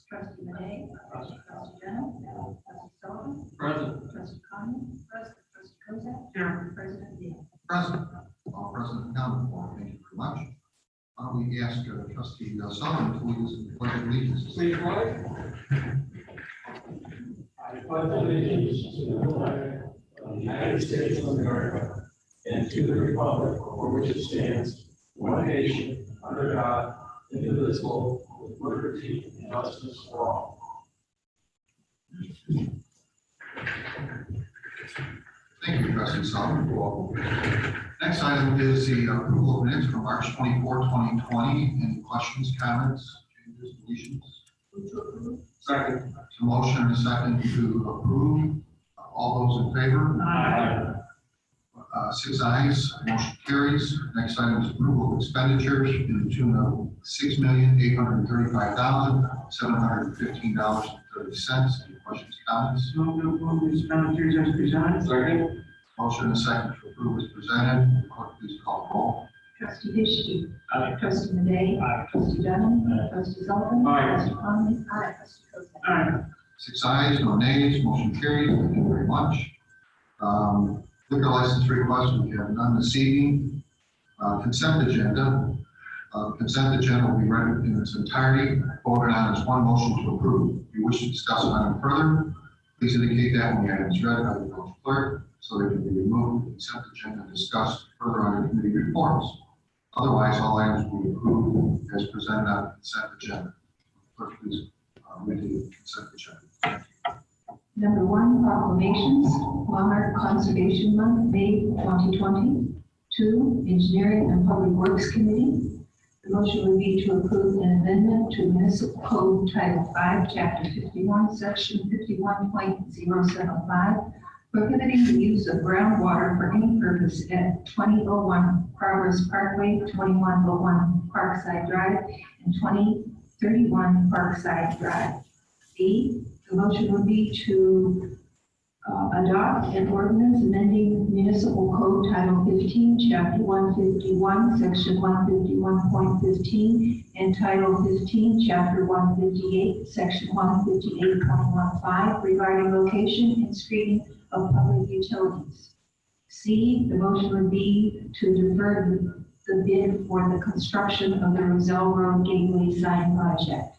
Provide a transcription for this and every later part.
Trustee Renee. Trustee Denham. Trustee Sullivan. Present. Trustee Conlon. Present. Trustee Kozak. Here. President Beal. Present. All present and accounted for. Thank you very much. We ask Trustee Sullivan to lead us in the pledge of allegiance. Please rise. I pledge allegiance to the flag of the United States of America and to the republic for which it stands, one nation, under God, indivisible, with liberty and justice for all. Thank you, Trustee Sullivan. Next item is the approval of minutes from March 24, 2020. Any questions, comments, changes, deletions? Second. So motion and a second to approve. All those in favor? Aye. 6 ayes, motion carries. Next item is approval of expenditures in the tune of $6,835,715.30. Any questions, comments? Move to approve the expenditures as presented. Second. Motion and a second to approve is presented. Clerk, please call the roll. Trustee Hishki. Aye. Trustee Renee. Aye. Trustee Denham. Aye. Trustee Sullivan. Aye. Trustee Conlon. Aye. Trustee Kozak. Aye. 6 ayes, no nays, motion carries. Thank you very much. Liquor license request, we have none this evening. Consent agenda. Consent agenda will be read in its entirety, voted on as one motion to approve. If you wish to discuss an item further, please indicate that when the item is read by the village clerk, so they can be removed from the consent agenda and discussed further under committee reports. Otherwise, all items will be approved as presented on the consent agenda. Clerk, please read the consent agenda. Number 1, proclamations. Monarch Conservation Month, May 2020. 2, Engineering and Public Works Committee. The motion would be to approve an amendment to Municipal Code Title 5, Chapter 51, Section 51.075, prohibiting the use of groundwater for any purpose at 2001 Progress Parkway, 2101 Parkside Drive, and 2031 Parkside Drive. B, the motion would be to adopt an ordinance amending Municipal Code Title 15, Chapter 151, Section 151.15, and Title 15, Chapter 158, Section 158.15, regarding location and screening of public utilities. C, the motion would be to defer the bid for the construction of the Roselle Road Gateway Sign Project.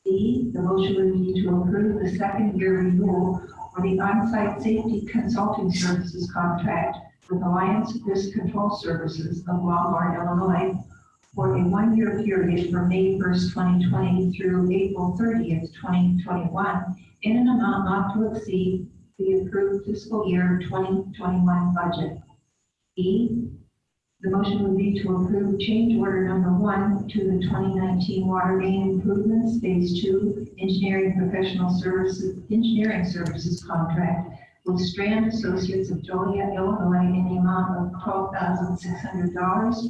D, the motion would be to approve the second-year renewal for the on-site safety consulting services contract with Alliance Risk Control Services of Walmart, Illinois, for a 1-year period from May 1st, 2020 through April 30th, 2021, in an amount not to exceed the approved fiscal year 2021 budget. E, the motion would be to approve change order number 1 to the 2019 water main improvements phase 2 engineering services contract with Strand Associates of Joliet, Illinois, in the amount of $12,600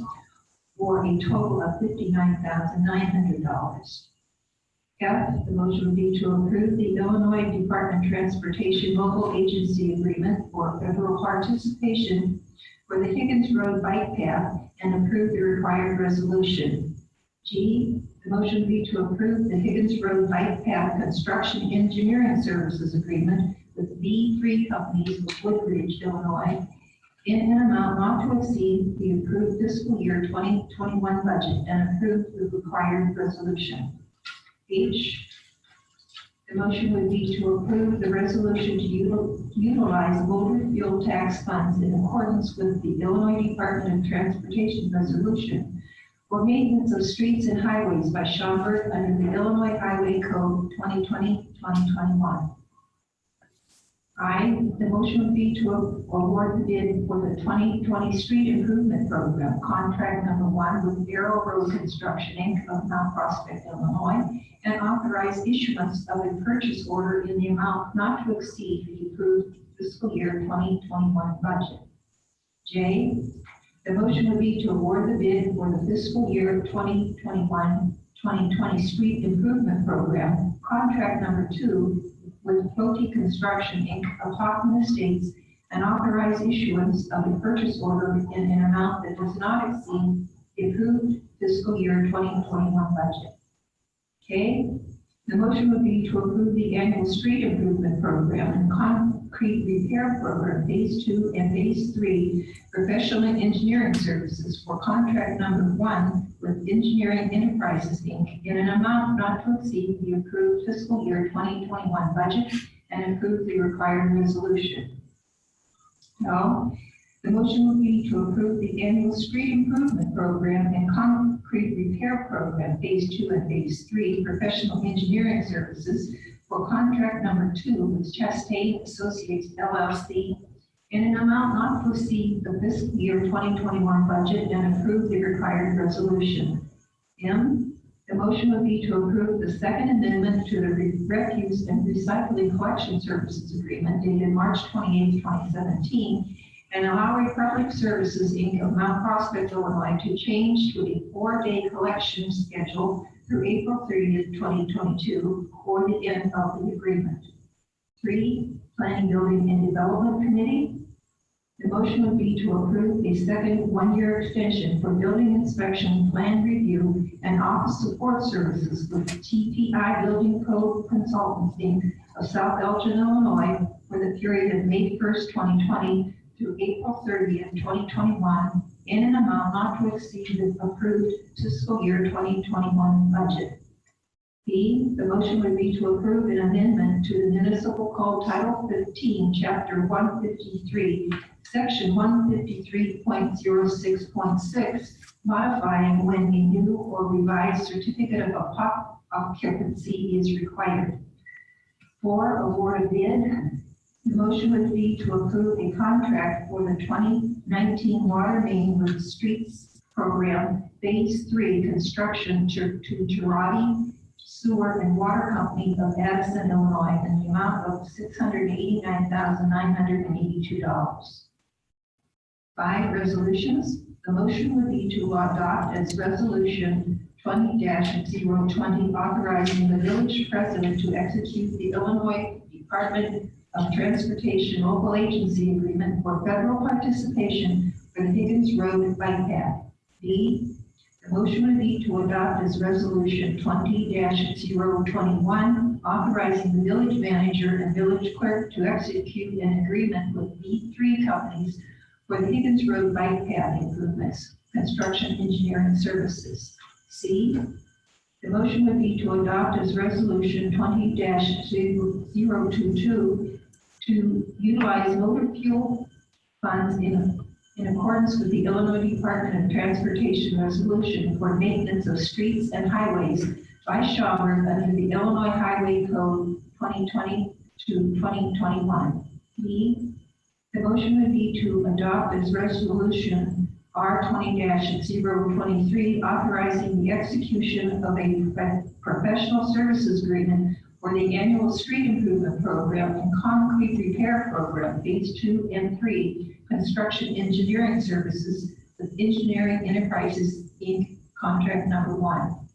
for a total of $59,900. F, the motion would be to approve the Illinois Department of Transportation Local Agency Agreement for federal participation for the Higgins Road Bike Path and approve the required resolution. G, the motion would be to approve the Higgins Road Bike Path Construction Engineering Services Agreement with B3 Companies of Woodbridge, Illinois, in an amount not to exceed the approved fiscal year 2021 budget and approve the required resolution. H, the motion would be to approve the resolution to utilize motor fuel tax funds in accordance with the Illinois Department of Transportation resolution for maintenance of streets and highways by Schaumburg under the Illinois Highway Code 2020-2021. I, the motion would be to award the bid for the 2020 Street Improvement Program, contract number 1 with Arrow Road Construction, Inc. of Mount Prospect, Illinois, and authorize issuance of a purchase order in the amount not to exceed the approved fiscal year 2021 budget. J, the motion would be to award the bid for the fiscal year 2021-2020 Street Improvement Program, contract number 2 with Proti Construction, Inc. of Hoffman Estates, and authorize issuance of a purchase order in an amount that does not exceed the approved fiscal year 2021 budget. K, the The motion would be to approve the annual street improvement program and concrete repair program, Phase 2 and Phase 3, professional engineering services for contract number 1 with Engineering Enterprises, Inc. in an amount not to exceed the approved fiscal year 2021 budget and approve the required resolution. No. The motion would be to approve the annual street improvement program and concrete repair program, Phase 2 and Phase 3, professional engineering services for contract number 2 with Chastain Associates LLC in an amount not to exceed the fiscal year 2021 budget and approve the required resolution. M. The motion would be to approve the second amendment to the refuse and recycling collection services agreement dated March 28, 2017, and allow Republic Services, Inc. of Mount Prospect, Illinois, to change to a 4-day collection schedule through April 30th, 2022, or the end of the agreement. 3. Planning, Building, and Development Committee. The motion would be to approve a second 1-year extension for building inspection, plan review, and office support services with TPI Building Code Consultants, Inc. of South Elgin, Illinois, for the period of May 1st, 2020 through April 30th, 2021, in an amount not to exceed the approved fiscal year 2021 budget. B, the motion would be to approve an amendment to the Municipal Code Title 15, Chapter 153, Section 153.06.6, modifying when a new or revised certificate of occupancy is required. 4, award a bid. The motion would be to approve a contract for the 2019 water main with streets program, Phase 3 construction to Girardi Sewer and Water Company of Addison, Illinois, in the amount of $689,982. 5, resolutions. The motion would be to adopt as resolution 20-020, authorizing the village president to execute the Illinois Department of Transportation Local Agency Agreement for federal participation for the Higgins Road Bike Path. B, the motion would be to adopt as resolution 20-021, authorizing the village manager and village clerk to execute an agreement with B3 companies for the Higgins Road Bike Path improvements, construction engineering services. C, the motion would be to adopt as resolution 20-022 to utilize motor fuel funds in accordance with the Illinois Department of Transportation resolution for maintenance of streets and highways by Schaumburg under the Illinois Highway Code 2020 to 2021. B, the motion would be to adopt as resolution R20-023, authorizing the execution of a professional services agreement for the annual street improvement program and concrete repair program, Phase 2 and 3, construction engineering services with Engineering Enterprises, Inc., contract number 1.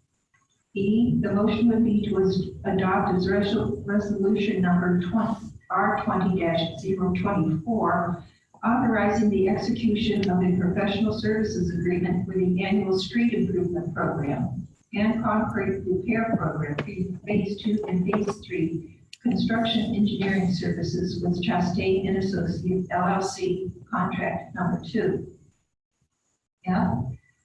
E, the motion would be to adopt as resolution number R20-024, authorizing the execution of a professional services agreement for the annual street improvement program and concrete repair program, Phase 2 and Phase 3, construction engineering services with Chastain and Associates LLC, contract number 2. F,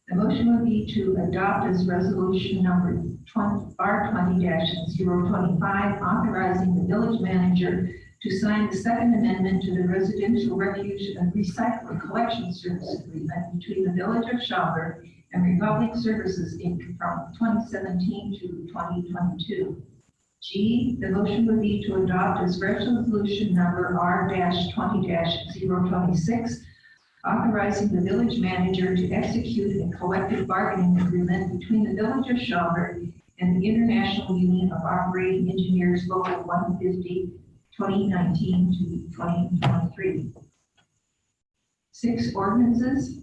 the motion would be to adopt as resolution number R20-025, authorizing the village manager to sign the second amendment to the residential refuse and recycling collection service agreement between the village of Schaumburg and Republic Services, Inc. from 2017 to 2022. G, the motion would be to adopt as resolution number R-20-026, authorizing the village manager to execute a collective bargaining agreement between the village of Schaumburg and the International Union of Operating Engineers Local 150, 2019 to 2023. 6, ordinances.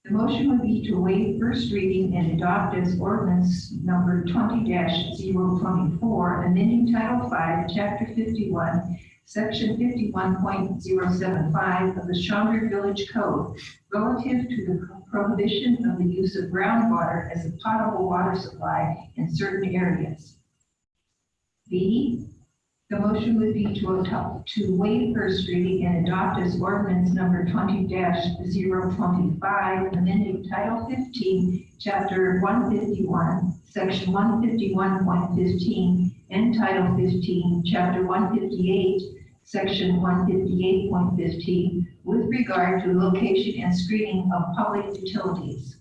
The motion would be to waive first reading and adopt as ordinance number 20-024, amending Title 5, Chapter 51, Section 51.075 of the Schaumburg Village Code relative to the prohibition of the use of groundwater as a potable water supply in certain areas. B, the motion would be to waive first reading and adopt as ordinance number 20-025, amending Title 15, Chapter 151, Section 151.15, and Title 15, Chapter 158, Section 158.15, with regard to location and screening of public utilities.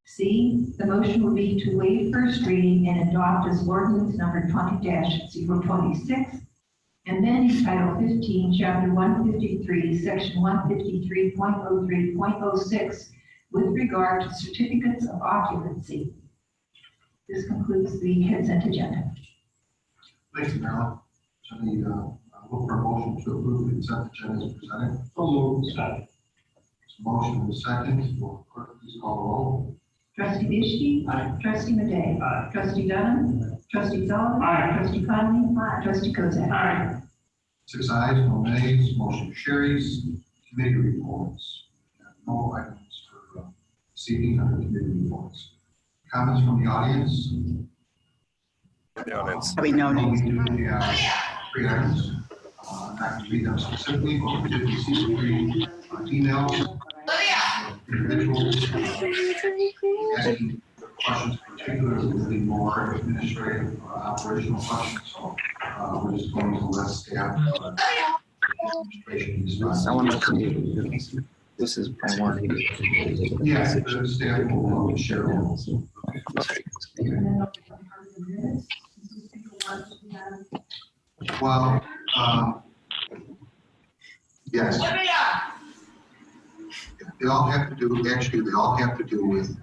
C, the motion would be to waive first reading and adopt as ordinance number 20-026, amending Title 15, Chapter 153, Section 153.03.06, with regard to certificates of occupancy. This concludes the consent agenda. Thanks, Marilyn. So the, look for a motion to approve the consent agenda as presented. So moved. Second. Motion and second. Will clerk please call the roll? Trustee Bishke. Aye. Trustee Madej. Aye. Trustee Dunham. Trustee Sullivan. Aye. Trustee Conley. Trustee Kozak. Aye. 6 ayes, no nays, motion carries. Committee reports. No items for this evening under committee reports. Comments from the audience? Probably no names. We do have 3 items. I'm not going to read them specifically, but we did receive 3 emails. Individuals asking questions, particularly more administrative or operational questions. So we're just going to let staff. Someone else can this is by one. Yes, the staff will share those. Well, yes. They all have to do, actually, they all have to do with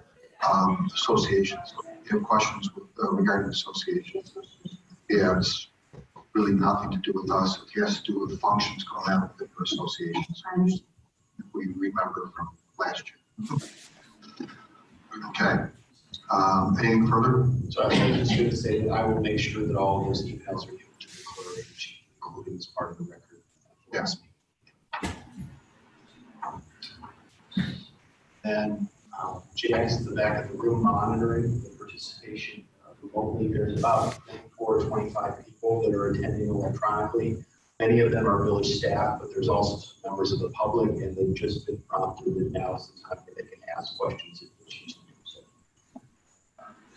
associations. They have questions with, regarding associations. Yeah, it's really nothing to do with us. It has to do with functions going on within for associations. If we remember from last year. Okay. Anything further? So I was just going to say that I will make sure that all of those emails are given to the clerk and she included as part of the record. Yes. And Jack's at the back of the room monitoring the participation remotely. There's about 24 or 25 people that are attending electronically. Many of them are village staff, but there's also some members of the public, and they've just been prompted that now is the time that they can ask questions if they choose to do so.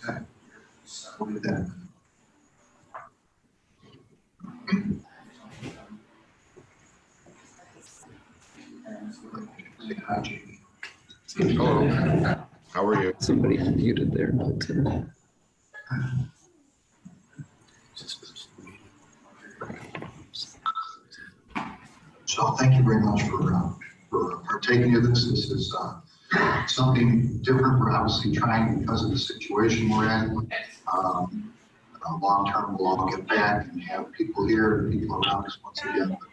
Okay. We'll do that. Hi, Jamie. Hello, how are you? Somebody unmuted there. But, So thank you very much for partaking of this. This is something different. We're obviously trying, because of the situation we're in. Long term, we'll all get back and have people here and people around us once again. But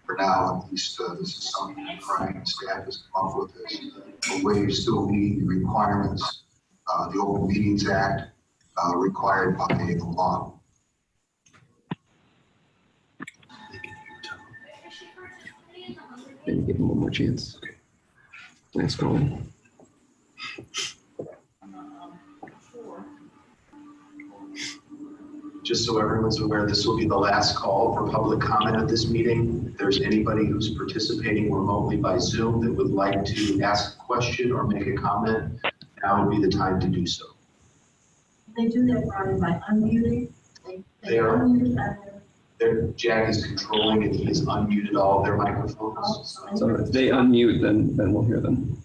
for now, at least, this is something that Brian and staff has come up with, is a way of still meeting the requirements, the Open Meetings Act required by the law. maybe give him one more chance. Last call. Just so everyone's aware, this will be the last call for public comment at this meeting. If there's anybody who's participating remotely by Zoom that would like to ask a question or make a comment, now would be the time to do so. They do that probably by unmuting. They are. Unmute and Jack is controlling and he has unmuted all of their microphones. So if they unmute, then we'll hear them.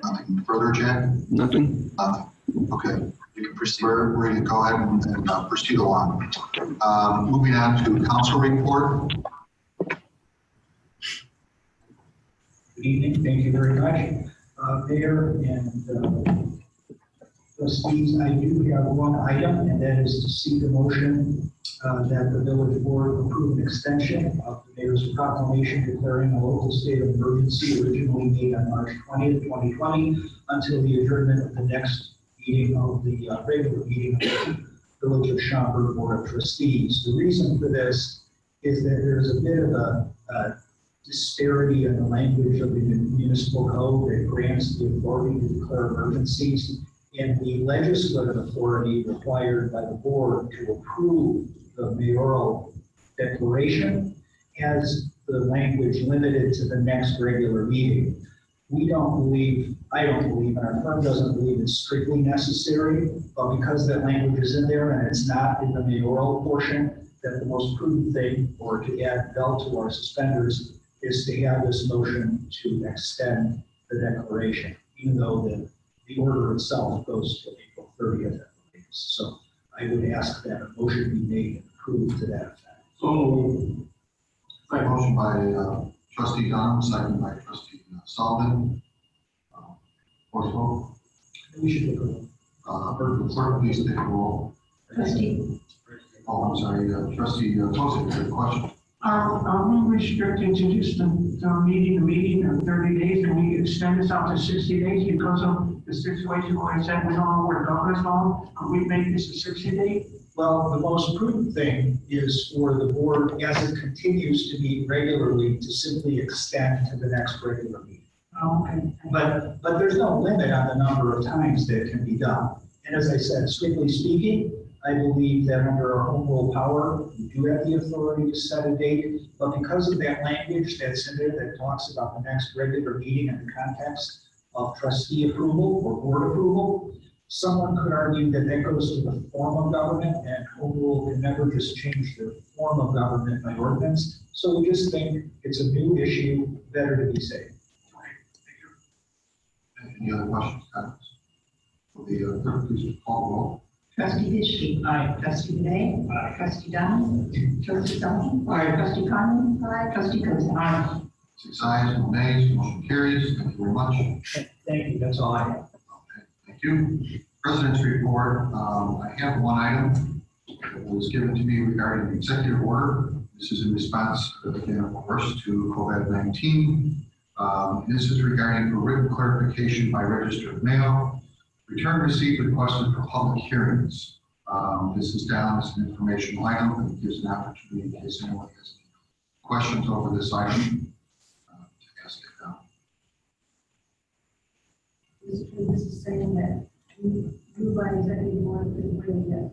Nothing further, Jack? Nothing? Nothing. Okay. You can proceed. We're ready to go ahead and proceed along. Moving on to council report. Good evening, thank you very much. Mayor and trustees, I do have one item, and that is to seek a motion that the village board approve an extension of the mayor's proclamation declaring a local state of emergency originally made on March 20th, 2020, until the adjournment of the next meeting of the regular meeting of the Village of Schaumburg Board of Trustees. The reason for this is that there's a bit of a disparity in the language of the municipal code that grants the authority to declare emergencies and the legislative authority required by the board to approve the mayoral declaration has the language limited to the next regular meeting. We don't believe, I don't believe, and our firm doesn't believe it's strictly necessary, but because that language is in there and it's not in the mayoral portion, that the most prudent thing, or to add belt to our suspenders, is to have this motion to extend the declaration, even though the order itself goes to April 30th. So I would ask that a motion be made and approved to that effect. So, Motion by trustee Dunham, second by trustee Sullivan. Voice vote. We should take a vote. Clerk, please take a roll. Trustee, Oh, I'm sorry, trustee Tozic, you have a question? Are we restricted to just the meeting to meeting of 30 days and we extend this out to 60 days because of the situation where I said we don't know where governor's going? Could we make this a 60-day? Well, the most prudent thing is for the board, as it continues to meet regularly, to simply extend to the next regular meeting. Okay. But there's no limit on the number of times that can be done. And as I said, strictly speaking, I believe that under our home rule power, we do have the authority to set a date, but because of that language that's in there that talks about the next regular meeting in the context of trustee approval or board approval, someone could argue that that goes to the form of government, and home rule can never just change the form of government by ordinance. So we just think it's a new issue, better to be safe. Any other questions, comments? Will the clerk please call the roll? trustee Fishke. Aye. Trustee Renee. Trustee Dunn. Trustee Sullivan. Aye. Trustee Conlon. Trustee Kozak. Aye. 6 ayes, no nays, motion carries. Thank you very much. Thank you, that's all I have. Okay, thank you. President's report. I have one item that was given to me regarding the executive order. This is in response, again, of course, to COVID-19. This is regarding a written clarification by registered mail. Return receipt requested for public hearings. This is down as an informational item and gives an opportunity in case anyone has any questions over this item to ask it now. This is saying that you by executive board could bring that.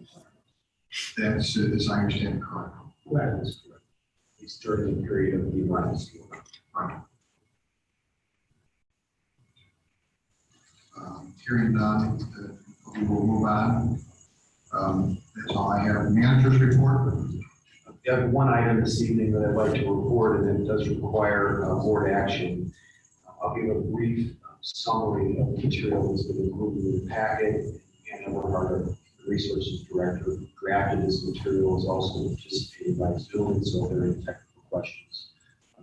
That's, as I understand it, correct. That is correct. It's during the period of the emergency. Right. Hearing none, we will move on. That's all I have. Manager's report. We have one item this evening that I'd like to report, and it does require board action. I'll give a brief summary of the material that's been included in the packet. And one of our resources director who drafted this material is also participating by Zoom, and so if there are any technical questions,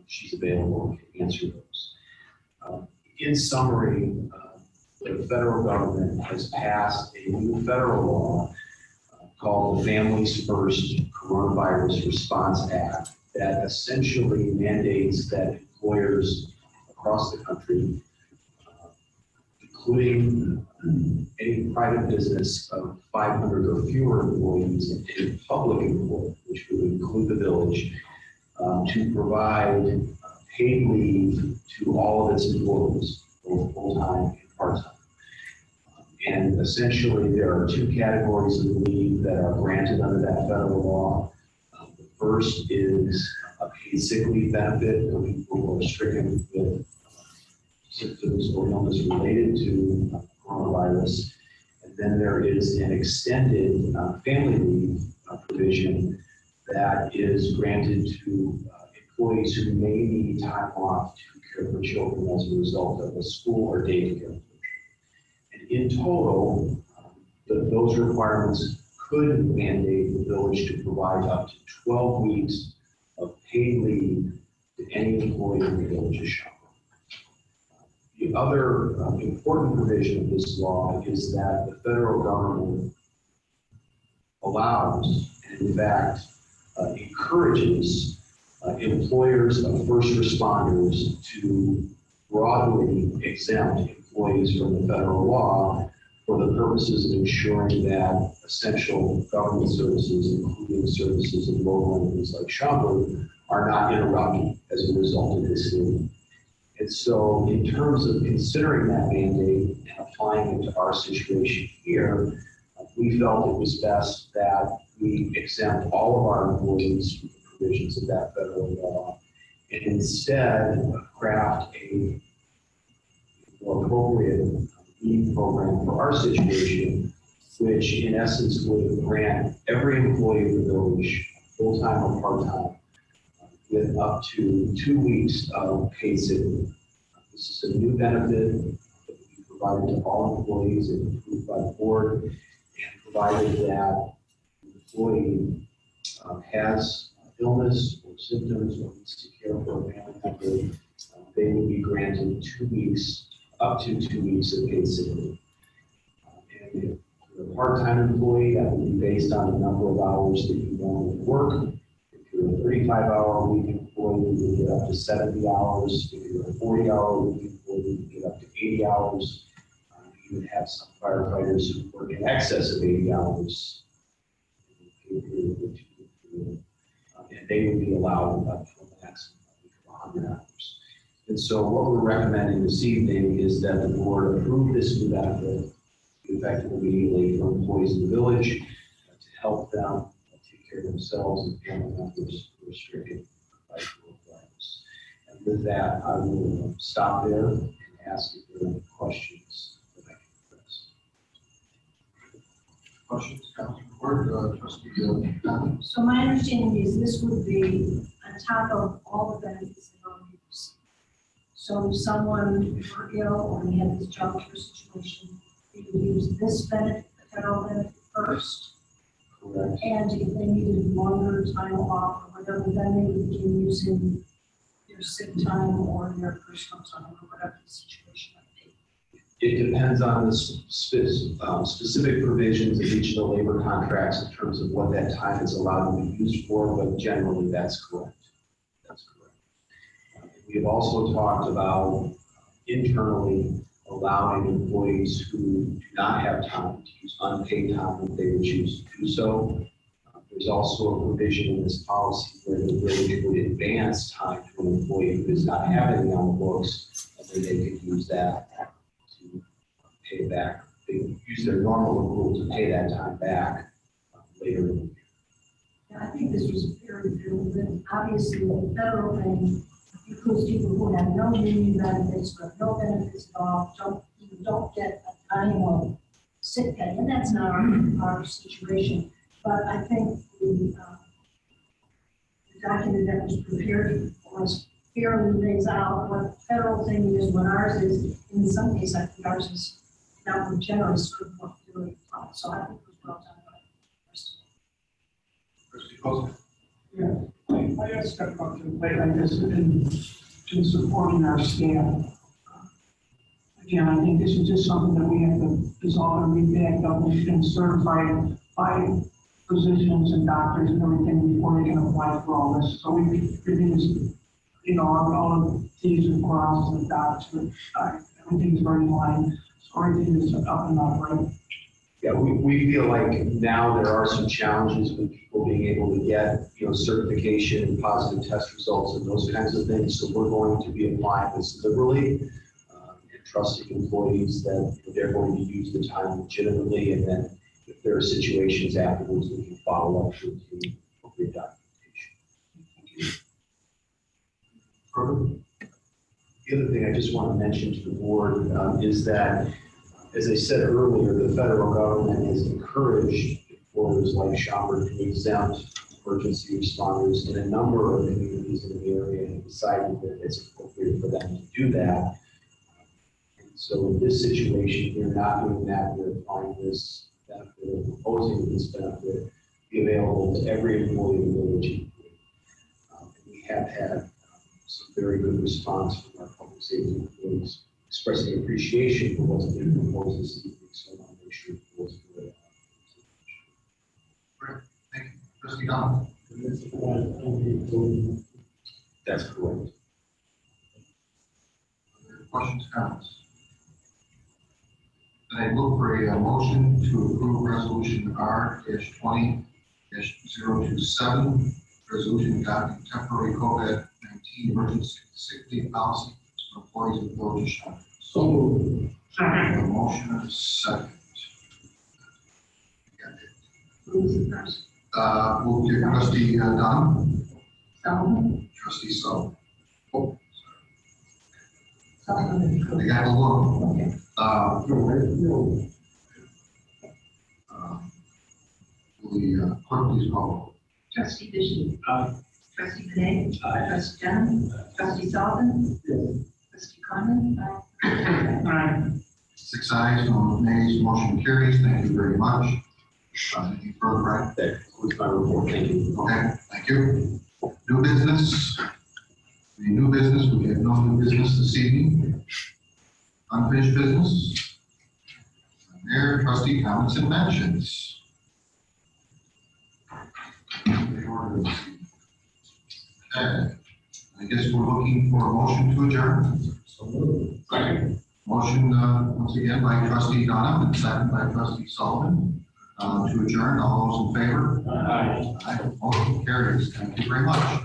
she's available to answer those. In summary, the federal government has passed a new federal law called the Families First Coronavirus Response Act that essentially mandates that employers across the country, including any private business of 500 or fewer employees and any public employee, which would include the village, to provide paid leave to all of its employees, both full-time and part-time. And essentially, there are two categories of leave that are granted under that federal law. The first is a paid sick leave benefit for people who are stricken with symptoms or illness related to coronavirus. And then there is an extended family leave provision that is granted to employees who may need time off to care for children as a result of a school or daycare. In total, those requirements could mandate the village to provide up to 12 weeks of paid leave to any employee in the village of Schaumburg. The other important provision of this law is that the federal government allows, and in fact, encourages employers of first responders to broadly exempt employees from the federal law for the purposes of ensuring that essential government services, including services in local entities like Schaumburg, are not interrupted as a result of this leave. And so in terms of considering that mandate and applying it to our situation here, we felt it was best that we exempt all of our employees from the provisions of that federal law and instead craft a more appropriate leave program for our situation, which in essence would grant every employee of the village, full-time or part-time, with up to 2 weeks of paid sick leave. This is a new benefit that we provided to all employees and approved by the board, and provided that the employee has illness or symptoms or needs to care for a family member, they would be granted 2 weeks, up to 2 weeks of paid sick leave. And if you're a part-time employee, that would be based on the number of hours that you normally work. If you're a 35-hour-a-week employee, you would get up to 70 hours. If you're a 40-hour-a-week employee, you would get up to 80 hours. You would have some firefighters who work in excess of 80 hours. And they would be allowed up to a maximum of 100 hours. And so what we're recommending this evening is that the board approve this new benefit effective immediately for employees in the village to help them take care of themselves and family members who are stricken by coronavirus. And with that, I will stop there and ask if there are any questions that I can address. Questions, Councilor Ward, Trustee Donovan? So my understanding is this would be on top of all the benefits that are used. So if someone were ill or they had this childcare situation, they would use this benefit, the federal benefit first. Correct. And if they needed longer time off or whatever, then they would begin using their sick time or their personal time or whatever the situation might be. It depends on the specific provisions of each of the labor contracts in terms of what that time is allowed to be used for, but generally that's correct. That's correct. We have also talked about internally allowing employees who do not have time to use unpaid time if they would choose to do so. There's also a provision in this policy where the village would advance time to an employee who does not have any on the books, and then they could use that to pay back. They use their normal accrual to pay that time back later in the year. And I think this was very good. Obviously, the federal thing includes people who have no union benefits or no benefits at all, don't get a time of sick pay, and that's not our situation. But I think the document that was prepared for us fairly lays out what the federal thing is, what ours is. In some cases, I think ours is not more generous sort of what we're doing. So I think it was well done by the rest of it. Trustee Posner? Yeah, I have stepped up to the plate like this in supporting our staff. Again, I think this is just something that we have to, is all going to be backed up and certified by physicians and doctors and everything before they can apply for all this. So everything is, all of the T's and cross and the dots, everything's very in line. So everything is up and up, right? Yeah, we feel like now there are some challenges with people being able to get, certification and positive test results and those kinds of things. So we're going to be applying this liberally and trusting employees that they're going to use the time legitimately. And then if there are situations afterwards, we can follow up with the appropriate documentation. The other thing I just want to mention to the board is that, as I said earlier, the federal government has encouraged employers like Schaumburg to exempt emergency responders, and a number of communities in the area have decided that it's appropriate for them to do that. And so in this situation, we're not doing that. We're applying this benefit or proposing that this benefit be available to every employee in the village. And we have had some very good response from our public safety employees, expressing appreciation for what's being proposed this evening, so I want to make sure it was good. Great, thank you. Trustee Donovan? That's correct. Questions, comments? Then I look for a motion to approve resolution R-20-027, resolution adopting temporary COVID-19 emergency sick leave policy for employees of the village of Schaumburg. So moved. A motion and a second. Who's the first? We'll get trustee Dunn, Sullivan? trustee Sullivan. Sullivan. They got the look. Okay. Will the clerk please call? Trustee Bishop? Aye. Trustee Renee? Aye. Trustee Dunn? Trustee Sullivan? Trustee Conlon? Aye. 6 ayes, no nays, motion carries. Thank you very much. Anything further, right? That concludes my report. Thank you. Okay, thank you. New business. Any new business? We have no new business this evening. Unfinished business. Mayor, trustee comments and mentions. Okay, I guess we're looking for a motion to adjourn. So moved. Second. Motion, once again, by trustee Donna and second by trustee Sullivan, to adjourn. All those in favor? Aye. Aye. Motion carries. Thank you very much.